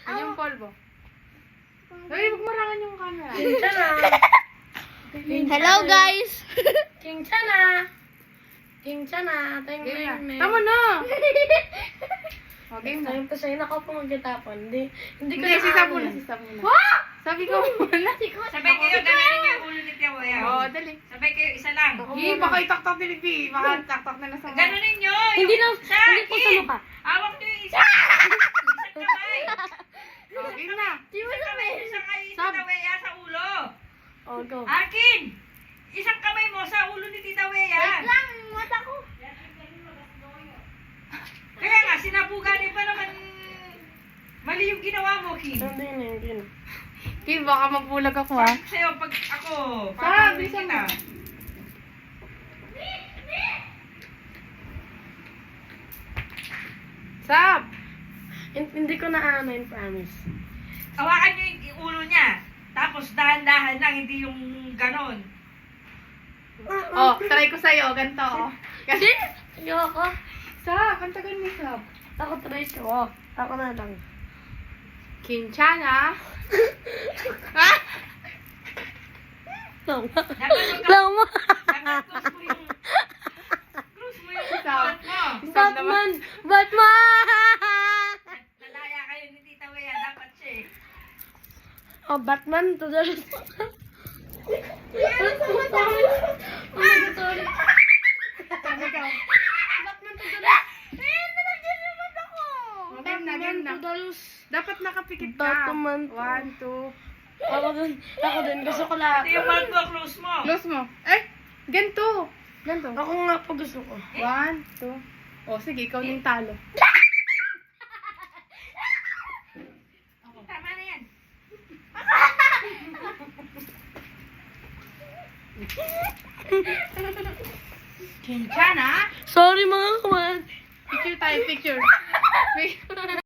Yan yung polvo. Uy, huwag marangan yung camera. Hello guys! King Chana! King Chana! Tama na! Okay na. Sabi ko sa'yo, nakaupo magkatapon. Hindi ko Hindi, sisa muna. Sabi ko muna. Sabay kayo, gamitin yung ulo ni Tiawa. Oo, dali. Sabay kayo, isa lang. Hindi, baka itaktak ni Lipi. Baka taktak na sa mga. Ganunin nyo. Hindi yung po sa mukha. Hawak nyo yung isa. Isang kamay. Okay na. Isang kamay. Isang kamay. Tita Wea sa ulo. Oh, go. Arkin! Isang kamay mo sa ulo ni Tita Wea. Lang, mata ko. Kaya nga, sinabuganin pa naman. Mali yung ginawa mo, Kim. Hindi. Kim, baka mabulag ako ha. Sa'yo, pag ako, Sabi papanoodin sa kita. Sab! Hindi ko na amin, promise. Hawakan nyo yung ulo niya. Tapos dahan-dahan lang, hindi yung ganon. Oh, try ko sa'yo. Ganito oh. Kasi, Ayoko. Sab, ang tagal ni Sab. Ako try ko. Ako na lang. Kinchana. Ah! Lama. Dapat close mo yung Sab. buhat mo. Sab naman. Batman! Nalaya kayo ni Tita Wea, dapat siya eh. Oh, Batman to the... Sabi ka. Batman to the... Game na. Dapat nakapikit ka. Batman. 1, 2. Ako din. Gusto ko lahat. Ito yung buhat mo, close mo. Close mo. Eh, ganito. Ganito. Ako nga po gusto ko. 1, 2. Oh, sige, ikaw yung talo. Tama na yan. Kinchana. Sorry mga kawan. Picture tayo, picture.